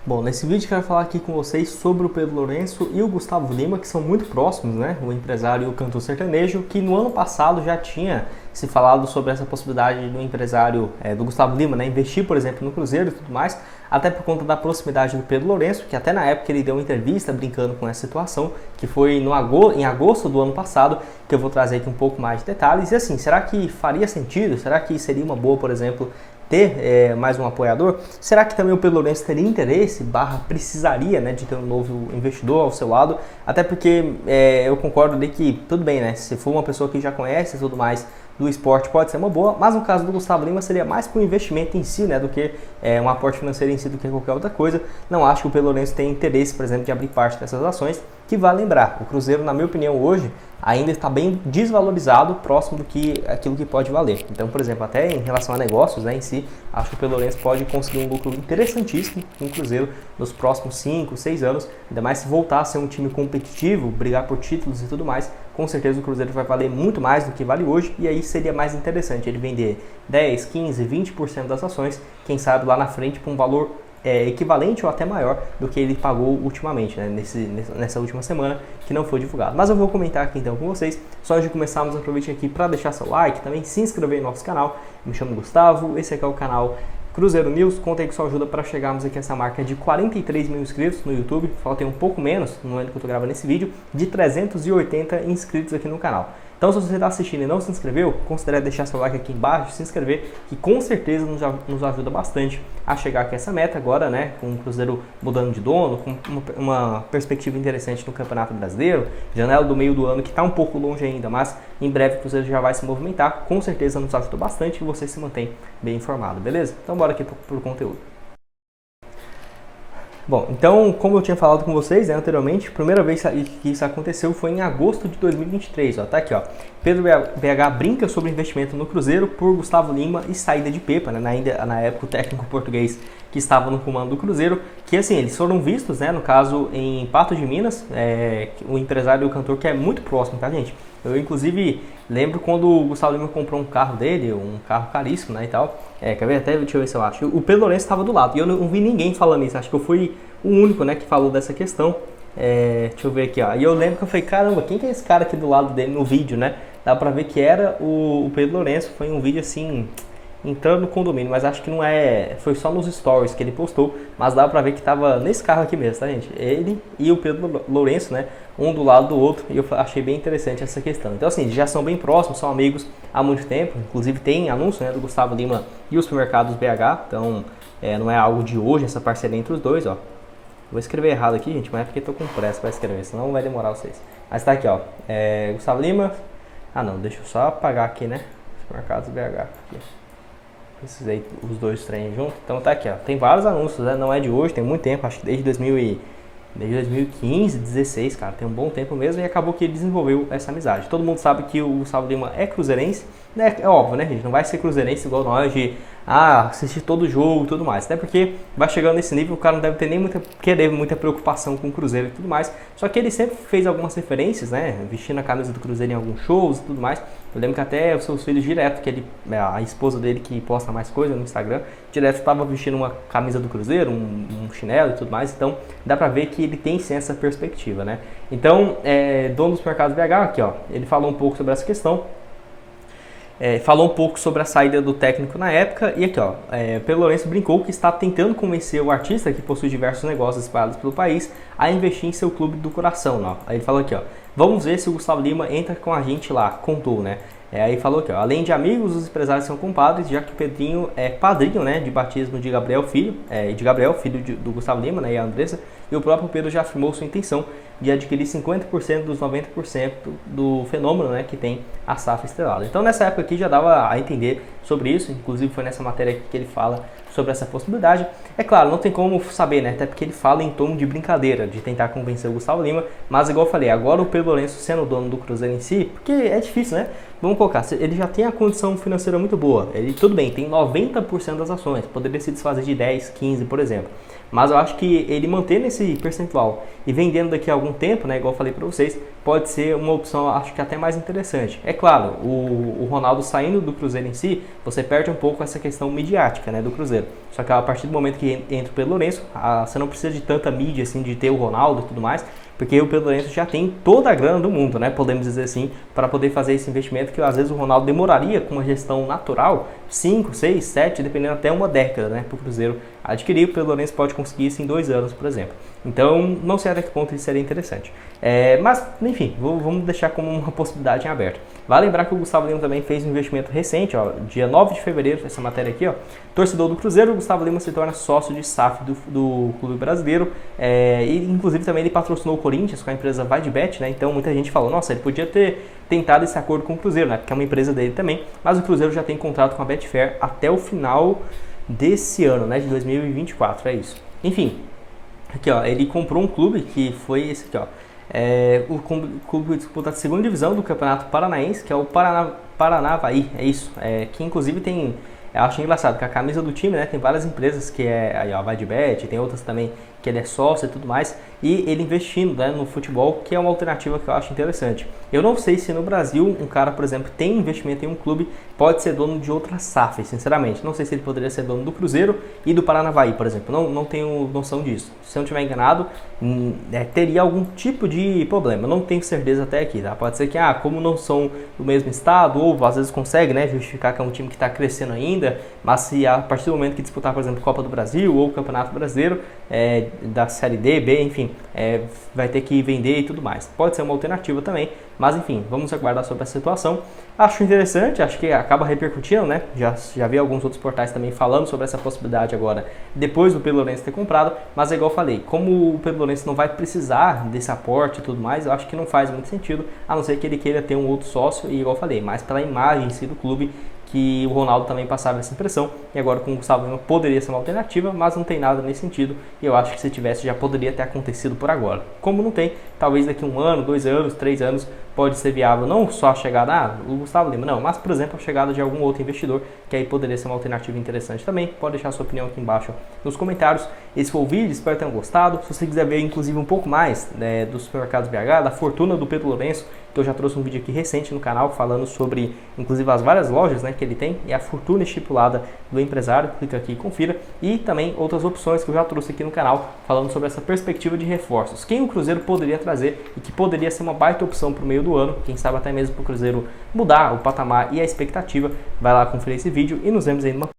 Bom, nesse vídeo eu quero falar aqui com vocês sobre o Pedro Lourenço e o Gustavo Lima, que são muito próximos, né? O empresário e o cantor sertanejo, que no ano passado já tinha se falado sobre essa possibilidade do empresário, do Gustavo Lima, né? Investir, por exemplo, no Cruzeiro e tudo mais, até por conta da proximidade do Pedro Lourenço, que até na época ele deu uma entrevista brincando com essa situação, que foi em agosto do ano passado, que eu vou trazer aqui um pouco mais de detalhes. E assim, será que faria sentido? Será que seria uma boa, por exemplo, ter mais um apoiador? Será que também o Pedro Lourenço teria interesse, precisaria, né, de ter um novo investidor ao seu lado? Até porque eu concordo de que, tudo bem, né, se for uma pessoa que já conhece e tudo mais do esporte pode ser uma boa, mas no caso do Gustavo Lima seria mais para o investimento em si, né, do que um aporte financeiro em si, do que qualquer outra coisa. Não acho que o Pedro Lourenço tenha interesse, por exemplo, de abrir parte dessas ações, que vale lembrar, o Cruzeiro, na minha opinião, hoje, ainda está bem desvalorizado, próximo do que aquilo que pode valer. Então, por exemplo, até em relação a negócios, né, em si, acho que o Pedro Lourenço pode conseguir um lucro interessantíssimo com o Cruzeiro nos próximos 5, 6 anos, ainda mais se voltar a ser um time competitivo, brigar por títulos e tudo mais. Com certeza o Cruzeiro vai valer muito mais do que vale hoje, e aí seria mais interessante ele vender 10, 15, 20% das ações, quem sabe lá na frente por um valor equivalente ou até maior do que ele pagou ultimamente, né, nessa última semana, que não foi divulgado. Mas eu vou comentar aqui então com vocês. Só antes de começarmos, aproveite aqui para deixar seu like, também se inscrever no nosso canal. Eu me chamo Gustavo, esse aqui é o canal Cruzeiro News. Conta aí com sua ajuda para chegarmos aqui a essa marca de 43 mil inscritos no YouTube. Falta um pouco menos, no momento que eu estou gravando esse vídeo, de 380 inscritos aqui no canal. Então, se você está assistindo e não se inscreveu, considere deixar seu like aqui embaixo, se inscrever, que com certeza nos ajuda bastante a chegar aqui a essa meta agora, né? Com o Cruzeiro mudando de dono, com uma perspectiva interessante no Campeonato Brasileiro, janela do meio do ano que está um pouco longe ainda, mas em breve o Cruzeiro já vai se movimentar, com certeza nos ajuda bastante e você se mantém bem informado, beleza? Então, bora aqui para o conteúdo. Bom, então, como eu tinha falado com vocês, né, anteriormente, a primeira vez que isso aconteceu foi em agosto de 2023, ó, tá aqui, ó. Pedro BH brinca sobre investimento no Cruzeiro por Gustavo Lima e saída de Pepa, né, na época o técnico português que estava no comando do Cruzeiro, que assim, eles foram vistos, né, no caso em Patos de Minas, o empresário e o cantor que é muito próximo, tá, gente? Eu, inclusive, lembro quando o Gustavo Lima comprou um carro dele, um carro caríssimo, né, e tal. Quer ver? Até, deixa eu ver se eu acho. O Pedro Lourenço estava do lado, e eu não vi ninguém falando isso. Acho que eu fui o único, né, que falou dessa questão. Deixa eu ver aqui, ó. E eu lembro que eu falei, caramba, quem que é esse cara aqui do lado dele no vídeo, né? Dá pra ver que era o Pedro Lourenço. Foi um vídeo, assim, entrando no condomínio, mas acho que não foi só nos stories que ele postou, mas dá pra ver que tava nesse carro aqui mesmo, tá, gente? Ele e o Pedro Lourenço, né, um do lado do outro, e eu achei bem interessante essa questão. Então, assim, já são bem próximos, são amigos há muito tempo, inclusive tem anúncio, né, do Gustavo Lima e os supermercados BH, então não é algo de hoje essa parceria entre os dois, ó. Vou escrever errado aqui, gente, mas é porque tô com pressa para escrever, senão vai demorar vocês. Mas tá aqui, ó, Gustavo Lima, não, deixa eu só apagar aqui, né, supermercados BH, aqui. Precisei os dois trem junto. Então tá aqui, ó. Tem vários anúncios, né? Não é de hoje, tem muito tempo, acho que desde 2015, 16, cara, tem um bom tempo mesmo, e acabou que ele desenvolveu essa amizade. Todo mundo sabe que o Gustavo Lima é cruzeirense, né? É óbvio, né, gente? Não vai ser cruzeirense igual nós de assistir todo o jogo e tudo mais, até porque vai chegando nesse nível, o cara não deve ter nem muita preocupação com o Cruzeiro e tudo mais. Só que ele sempre fez algumas referências, né? Vestindo a camisa do Cruzeiro em alguns shows e tudo mais. Eu lembro que até os seus filhos direto, que a esposa dele que posta mais coisa no Instagram, direto estava vestindo uma camisa do Cruzeiro, um chinelo e tudo mais. Então dá pra ver que ele tem sim essa perspectiva, né? Então, dono dos mercados BH, aqui, ó, ele falou um pouco sobre essa questão. Falou um pouco sobre a saída do técnico na época, e aqui, ó, Pedro Lourenço brincou que está tentando convencer o artista, que possui diversos negócios espalhados pelo país, a investir em seu clube do coração, ó. Aí ele falou aqui, ó, vamos ver se o Gustavo Lima entra com a gente lá, contou, né? Aí falou aqui, ó, além de amigos, os empresários são compadres, já que o Pedrinho é padrinho, né, de batismo de Gabriel, filho do Gustavo Lima, né, e a Andressa, e o próprio Pedro já afirmou sua intenção de adquirir 50% dos 90% do fenômeno, né, que tem a SAF estrelada. Então nessa época aqui já dava a entender sobre isso, inclusive foi nessa matéria aqui que ele fala sobre essa possibilidade. É claro, não tem como saber, né, até porque ele fala em tom de brincadeira, de tentar convencer o Gustavo Lima, mas igual eu falei, agora o Pedro Lourenço sendo o dono do Cruzeiro em si, porque é difícil, né, vamos colocar, ele já tem a condição financeira muito boa, ele, tudo bem, tem 90% das ações, poderia se desfazer de 10, 15, por exemplo. mas eu acho que ele mantendo esse percentual e vendendo daqui a algum tempo, né, igual eu falei para vocês, pode ser uma opção, acho que até mais interessante. É claro, o Ronaldo saindo do Cruzeiro em si, você perde um pouco essa questão midiática, né, do Cruzeiro. Só que a partir do momento que entra o Pedro Lourenço, você não precisa de tanta mídia assim, de ter o Ronaldo e tudo mais, porque o Pedro Lourenço já tem toda a grana do mundo, né? Podemos dizer assim, para poder fazer esse investimento que às vezes o Ronaldo demoraria com uma gestão natural 5, 6, 7, dependendo até uma década, né? Para o Cruzeiro adquirir, o Pedro Lourenço pode conseguir isso em 2 anos, por exemplo. Então, não sei até que ponto isso seria interessante. Mas, enfim, vamos deixar como uma possibilidade em aberto. Vale lembrar que o Gustavo Lima também fez um investimento recente, ó, dia 9 de fevereiro, essa matéria aqui, ó. Torcedor do Cruzeiro, o Gustavo Lima se torna sócio de SAF do Clube Brasileiro. E, inclusive, também ele patrocinou o Corinthians com a empresa VideBet, né? Então, muita gente falou, nossa, ele podia ter tentado esse acordo com o Cruzeiro, né? Porque é uma empresa dele também. Mas o Cruzeiro já tem contrato com a Betfair até o final desse ano, né? De 2024, é isso. Enfim, aqui, ó, ele comprou um clube que foi esse aqui, ó. O clube disputa a segunda divisão do Campeonato Paranaense, que é o Paranavaí, é isso. Que inclusive tem, eu acho engraçado que a camisa do time, né, tem várias empresas que aí, ó, a VideBet, tem outras também que ele é sócio e tudo mais, e ele investindo, né, no futebol, que é uma alternativa que eu acho interessante. Eu não sei se no Brasil um cara, por exemplo, tem investimento em um clube, pode ser dono de outra SAF, sinceramente. Não sei se ele poderia ser dono do Cruzeiro e do Paranavaí, por exemplo. Não tenho noção disso. Se eu não estiver enganado, teria algum tipo de problema. Eu não tenho certeza até aqui, tá? Pode ser que, como não são do mesmo estado, ou às vezes consegue, né, justificar que é um time que está crescendo ainda, mas se a partir do momento que disputar, por exemplo, Copa do Brasil ou Campeonato Brasileiro, da Série D, B, enfim, vai ter que vender e tudo mais. Pode ser uma alternativa também, mas enfim, vamos aguardar sobre a situação. Acho interessante, acho que acaba repercutindo, né? Já vi alguns outros portais também falando sobre essa possibilidade agora, depois do Pedro Lourenço ter comprado, mas é igual eu falei, como o Pedro Lourenço não vai precisar desse aporte e tudo mais, eu acho que não faz muito sentido, a não ser que ele queira ter um outro sócio, e igual eu falei, mais pela imagem em si do clube, que o Ronaldo também passava essa impressão, e agora com o Gustavo Lima poderia ser uma alternativa, mas não tem nada nesse sentido, e eu acho que se tivesse já poderia ter acontecido por agora. Como não tem, talvez daqui 1 ano, 2 anos, 3 anos, pode ser viável não só a chegada do Gustavo Lima, não, mas por exemplo a chegada de algum outro investidor, que aí poderia ser uma alternativa interessante também. Pode deixar sua opinião aqui embaixo nos comentários. Esse foi o vídeo, espero que tenham gostado. Se você quiser ver inclusive um pouco mais, né, dos supermercados BH, da fortuna do Pedro Lourenço, que eu já trouxe um vídeo aqui recente no canal falando sobre inclusive as várias lojas, né, que ele tem, e a fortuna estipulada do empresário, clica aqui e confira, e também outras opções que eu já trouxe aqui no canal falando sobre essa perspectiva de reforços, quem o Cruzeiro poderia trazer e que poderia ser uma baita opção para o meio do ano, quem sabe até mesmo para o Cruzeiro mudar o patamar e a expectativa. Vai lá conferir esse vídeo e nos vemos aí numa